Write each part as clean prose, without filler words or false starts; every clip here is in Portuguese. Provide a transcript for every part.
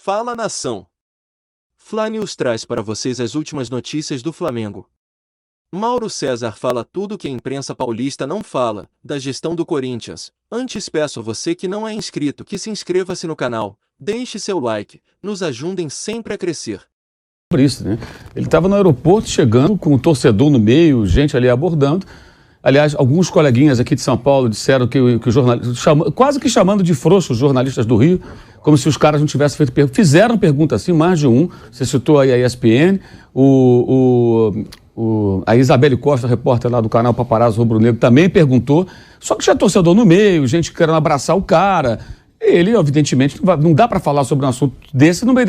Fala, nação! Fla News traz para vocês as últimas notícias do Flamengo. Mauro César fala tudo que a imprensa paulista não fala, da gestão do Corinthians. Antes peço a você que não é inscrito que se inscreva-se no canal, deixe seu like, nos ajudem sempre a crescer. Por isso, né? Ele estava no aeroporto chegando com o torcedor no meio, gente ali abordando. Aliás, alguns coleguinhas aqui de São Paulo disseram que o jornalista, quase que chamando de frouxo os jornalistas do Rio, como se os caras não tivessem feito pergunta. Fizeram pergunta assim, mais de um. Você citou aí a ESPN, a Isabelle Costa, repórter lá do canal Paparazzo Rubro Negro, também perguntou. Só que tinha torcedor no meio, gente querendo abraçar o cara. Ele, evidentemente, não dá para falar sobre um assunto desse no meio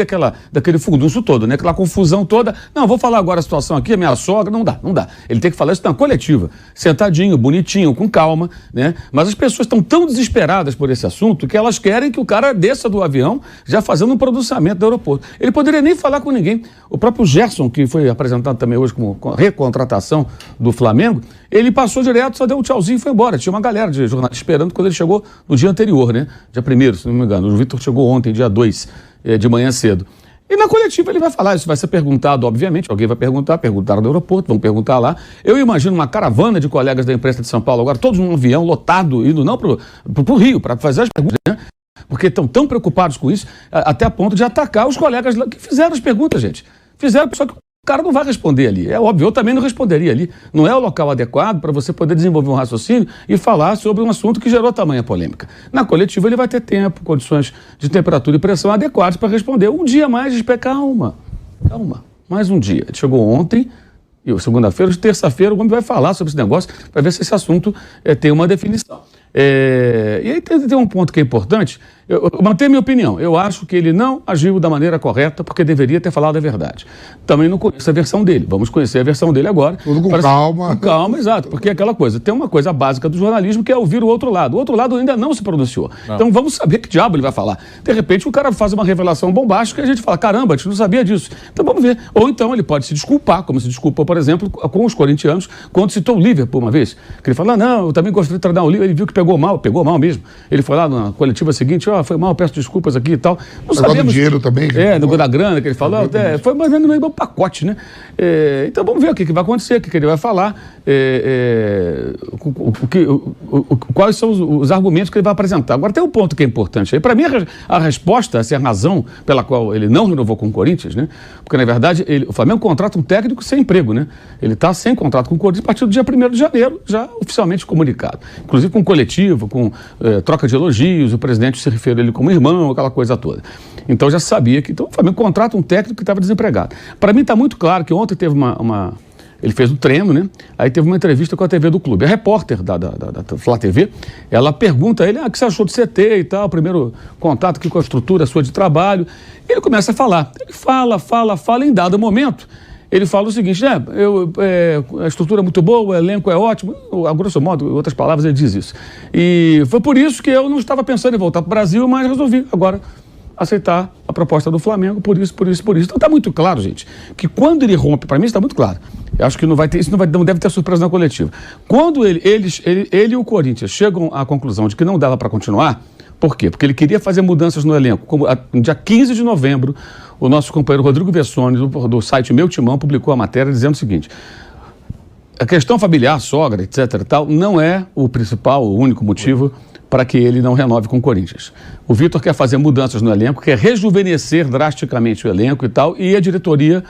daquele furdunço todo, né? Aquela confusão toda. Não, vou falar agora a situação aqui, a minha sogra, não dá. Ele tem que falar isso na coletiva, sentadinho, bonitinho, com calma, né? Mas as pessoas estão tão desesperadas por esse assunto que elas querem que o cara desça do avião já fazendo um pronunciamento do aeroporto. Ele poderia nem falar com ninguém. O próprio Gerson, que foi apresentado também hoje como recontratação do Flamengo, ele passou direto, só deu um tchauzinho e foi embora. Tinha uma galera de jornalistas esperando quando ele chegou no dia anterior, né? Dia 1º, se não me engano. O Vitor chegou ontem, dia 2, de manhã cedo. E na coletiva ele vai falar, isso vai ser perguntado, obviamente, alguém vai perguntaram no aeroporto, vão perguntar lá. Eu imagino uma caravana de colegas da imprensa de São Paulo, agora todos num avião lotado, indo não pro Rio, para fazer as perguntas, né? Porque estão tão preocupados com isso, até a ponto de atacar os colegas que fizeram as perguntas, gente. Fizeram, só que o cara não vai responder ali. É óbvio, eu também não responderia ali. Não é o local adequado para você poder desenvolver um raciocínio e falar sobre um assunto que gerou tamanha polêmica. Na coletiva ele vai ter tempo, condições de temperatura e pressão adequadas para responder. Um dia mais, calma. Mais um dia. Ele chegou ontem, segunda-feira, de terça-feira o homem vai falar sobre esse negócio para ver se esse assunto tem uma definição. E aí tem um ponto que é importante, eu mantenho a minha opinião, eu acho que ele não agiu da maneira correta porque deveria ter falado a verdade. Também não conheço a versão dele, vamos conhecer a versão dele agora. Tudo com calma. Com calma, exato, porque é aquela coisa, tem uma coisa básica do jornalismo que é ouvir o outro lado. O outro lado ainda não se pronunciou. Não. Então vamos saber que diabo ele vai falar. De repente o cara faz uma revelação bombástica e a gente fala, caramba, a gente não sabia disso. Então vamos ver. Ou então ele pode se desculpar, como se desculpou, por exemplo, com os corintianos, quando citou o Liverpool uma vez. Que ele fala, não, eu também gostaria de treinar o Liverpool, ele viu que pegou mal mesmo. Ele foi lá na coletiva seguinte, foi mal, peço desculpas aqui e tal. Não sabemos. Do dinheiro também. Da grana que ele falou, foi mais ou menos um pacote, né? Então vamos ver o que vai acontecer, o que ele vai falar, quais são os argumentos que ele vai apresentar. Agora tem um ponto que é importante aí. Para mim, a resposta, essa é a razão pela qual ele não renovou com o Corinthians, né? Porque, na verdade, o Flamengo contrata um técnico sem emprego, né? Ele está sem contrato com o Corinthians a partir do dia 1º de janeiro, já oficialmente comunicado. Inclusive com coletivo, com troca de elogios, o presidente se referiu a ele como irmão, aquela coisa toda. Então já sabia que o Flamengo contrata um técnico que estava desempregado. Para mim está muito claro que ontem teve ele fez um treino, né? Aí teve uma entrevista com a TV do clube. A repórter da Flá TV, ela pergunta a ele, o que você achou do CT e tal, primeiro contato aqui com a estrutura sua de trabalho. Ele começa a falar. Ele fala, em dado momento, ele fala o seguinte, a estrutura é muito boa, o elenco é ótimo, a grosso modo, em outras palavras, ele diz isso. E foi por isso que eu não estava pensando em voltar para o Brasil, mas resolvi agora aceitar a proposta do Flamengo, por isso. Então está muito claro, gente, que quando ele rompe, para mim está muito claro, eu acho que não deve ter surpresa na coletiva. Quando ele e o Corinthians chegam à conclusão de que não dava para continuar, por quê? Porque ele queria fazer mudanças no elenco. No dia 15 de novembro, o nosso companheiro Rodrigo Vessone, do site Meu Timão, publicou a matéria dizendo o seguinte: a questão familiar, sogra, etc. e tal, não é o principal, o único motivo para que ele não renove com o Corinthians. O Vitor quer fazer mudanças no elenco, quer rejuvenescer drasticamente o elenco e tal, e a diretoria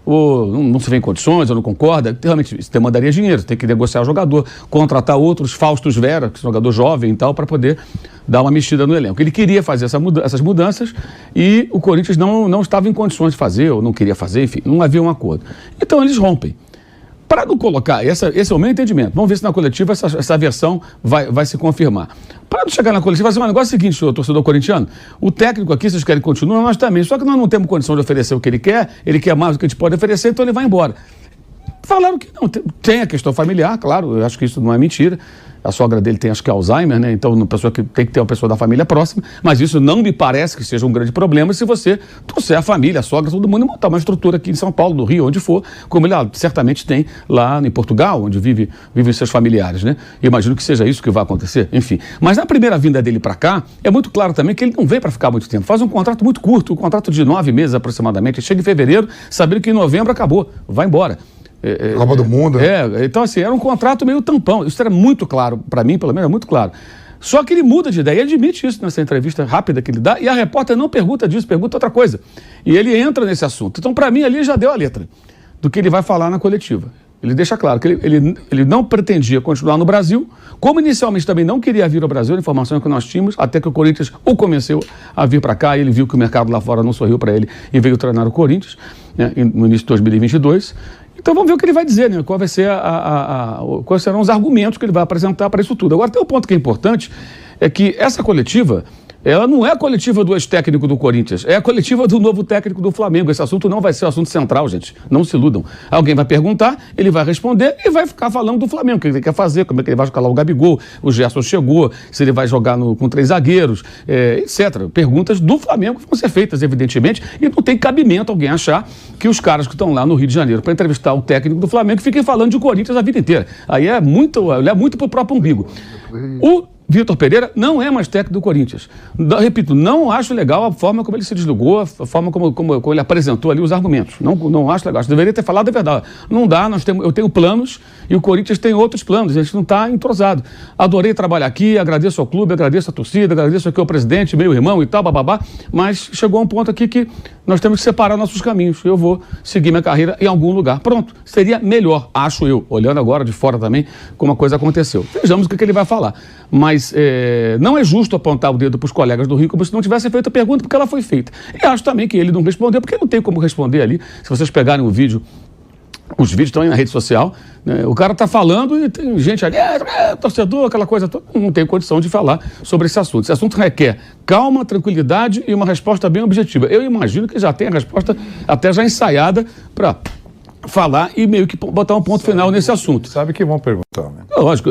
não se vê em condições, ou não concorda, realmente isso demandaria dinheiro, tem que negociar o jogador, contratar outros, Faustos Vera, que é um jogador jovem e tal, para poder dar uma mexida no elenco. Ele queria fazer essas mudanças e o Corinthians não estava em condições de fazer, ou não queria fazer, enfim, não havia um acordo. Então eles rompem. Para não colocar, esse é o meu entendimento, vamos ver se na coletiva essa versão vai se confirmar. Para não chegar na coletiva, fazer um negócio seguinte, senhor torcedor corintiano, o técnico aqui, vocês querem continuar, nós também, só que nós não temos condição de oferecer o que ele quer mais do que a gente pode oferecer, então ele vai embora. Falaram que não, tem a questão familiar, claro, eu acho que isso não é mentira. A sogra dele tem, acho que, Alzheimer, né? Então, uma pessoa que tem que ter uma pessoa da família próxima, mas isso não me parece que seja um grande problema se você trouxer a família, a sogra, todo mundo, e montar uma estrutura aqui em São Paulo, no Rio, onde for, como ele certamente tem lá em Portugal, onde vivem seus familiares, né? Imagino que seja isso que vai acontecer, enfim. Mas na primeira vinda dele para cá, é muito claro também que ele não vem para ficar muito tempo. Faz um contrato muito curto, um contrato de 9 meses aproximadamente. Ele chega em fevereiro, sabendo que em novembro acabou, vai embora. Copa do Mundo. Então assim, era um contrato meio tampão. Isso era muito claro, para mim, pelo menos, é muito claro. Só que ele muda de ideia, ele admite isso nessa entrevista rápida que ele dá, e a repórter não pergunta disso, pergunta outra coisa. E ele entra nesse assunto. Então, para mim, ali já deu a letra do que ele vai falar na coletiva. Ele deixa claro que ele não pretendia continuar no Brasil, como inicialmente também não queria vir ao Brasil, a informação que nós tínhamos, até que o Corinthians o convenceu a vir para cá, e ele viu que o mercado lá fora não sorriu para ele e veio treinar o Corinthians, né, no início de 2022. Então vamos ver o que ele vai dizer, né? Qual vai ser quais serão os argumentos que ele vai apresentar para isso tudo. Agora tem um ponto que é importante, é que essa coletiva, ela não é a coletiva do ex-técnico do Corinthians, é a coletiva do novo técnico do Flamengo. Esse assunto não vai ser o assunto central, gente. Não se iludam. Alguém vai perguntar, ele vai responder e vai ficar falando do Flamengo, o que ele quer fazer, como é que ele vai escalar o Gabigol, o Gerson chegou, se ele vai jogar com 3 zagueiros, etc. Perguntas do Flamengo vão ser feitas, evidentemente, e não tem cabimento alguém achar que os caras que estão lá no Rio de Janeiro para entrevistar o técnico do Flamengo fiquem falando de Corinthians a vida inteira. Aí é muito para o próprio umbigo. O Vitor Pereira não é mais técnico do Corinthians. Repito, não acho legal a forma como ele se desligou, a forma como ele apresentou ali os argumentos. Não acho legal. Acho que deveria ter falado a verdade. Não dá, eu tenho planos e o Corinthians tem outros planos. A gente não está entrosado. Adorei trabalhar aqui, agradeço ao clube, agradeço à torcida, agradeço aqui ao presidente, meu irmão e tal, bababá, mas chegou a um ponto aqui que nós temos que separar nossos caminhos. Eu vou seguir minha carreira em algum lugar. Pronto. Seria melhor, acho eu, olhando agora de fora também como a coisa aconteceu. Vejamos o que ele vai falar. Mas não é justo apontar o dedo para os colegas do Rio como se não tivessem feito a pergunta, porque ela foi feita. E acho também que ele não respondeu, porque não tem como responder ali. Se vocês pegarem o vídeo, os vídeos estão aí na rede social, né? O cara está falando e tem gente ali, torcedor, aquela coisa toda. Não tem condição de falar sobre esse assunto. Esse assunto requer calma, tranquilidade e uma resposta bem objetiva. Eu imagino que já tem a resposta até já ensaiada para falar e meio que botar um ponto final nesse assunto. Sabe que vão perguntar, né? Lógico,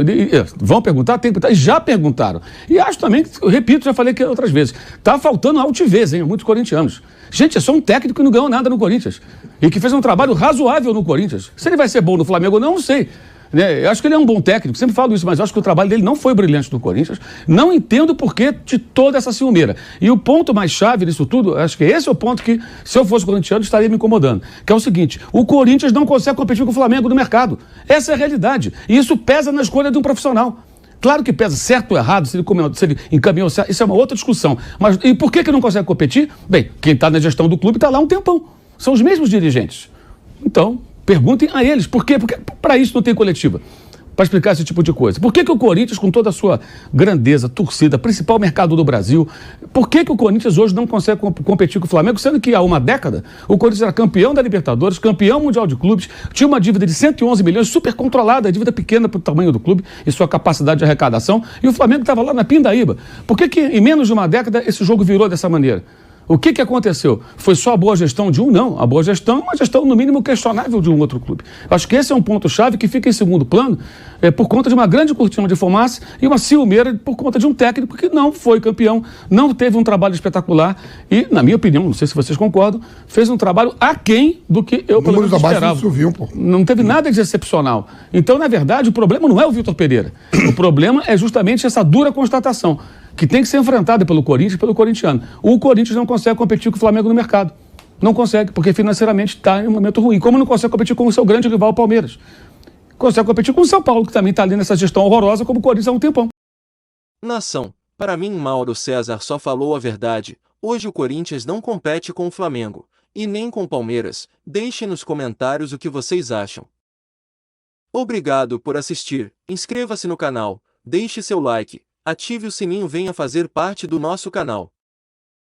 vão perguntar, tem que perguntar, e já perguntaram. E acho também, repito, já falei aqui outras vezes, tá faltando altivez, hein, muitos corintianos. Gente, é só um técnico que não ganhou nada no Corinthians e que fez um trabalho razoável no Corinthians. Se ele vai ser bom no Flamengo ou não sei. Eu acho que ele é um bom técnico, sempre falo isso, mas eu acho que o trabalho dele não foi brilhante no Corinthians. Não entendo o porquê de toda essa ciumeira. E o ponto mais chave disso tudo, acho que esse é o ponto que, se eu fosse corintiano, estaria me incomodando. Que é o seguinte, o Corinthians não consegue competir com o Flamengo no mercado. Essa é a realidade. E isso pesa na escolha de um profissional. Claro que pesa, certo ou errado, se ele encaminhou certo, isso é uma outra discussão. Mas e por que não consegue competir? Bem, quem está na gestão do clube está lá há um tempão. São os mesmos dirigentes. Então, perguntem a eles. Por quê? Porque para isso não tem coletiva. Para explicar esse tipo de coisa. Por que o Corinthians, com toda a sua grandeza, torcida, principal mercado do Brasil, por que o Corinthians hoje não consegue competir com o Flamengo, sendo que há uma década o Corinthians era campeão da Libertadores, campeão mundial de clubes, tinha uma dívida de 111 milhões, super controlada, dívida pequena para o tamanho do clube e sua capacidade de arrecadação, e o Flamengo estava lá na pindaíba. Por que em menos de uma década esse jogo virou dessa maneira? O que aconteceu? Foi só a boa gestão de um? Não. A boa gestão é uma gestão, no mínimo, questionável de um outro clube. Acho que esse é um ponto-chave que fica em segundo plano por conta de uma grande cortina de fumaça e uma ciumeira por conta de um técnico que não foi campeão, não teve um trabalho espetacular e, na minha opinião, não sei se vocês concordam, fez um trabalho aquém do que eu, pelo menos, esperava. Não teve nada de excepcional. Então, na verdade, o problema não é o Vitor Pereira. O problema é justamente essa dura constatação que tem que ser enfrentada pelo Corinthians e pelo corintiano. O Corinthians não consegue competir com o Flamengo no mercado. Não consegue, porque financeiramente está em um momento ruim. Como não consegue competir com o seu grande rival, o Palmeiras? Consegue competir com o São Paulo, que também está ali nessa gestão horrorosa, como o Corinthians há um tempão. Nação, para mim Mauro César só falou a verdade. Hoje o Corinthians não compete com o Flamengo, e nem com o Palmeiras. Deixem nos comentários o que vocês acham. Obrigado por assistir, inscreva-se no canal, deixe seu like. Ative o sininho e venha fazer parte do nosso canal.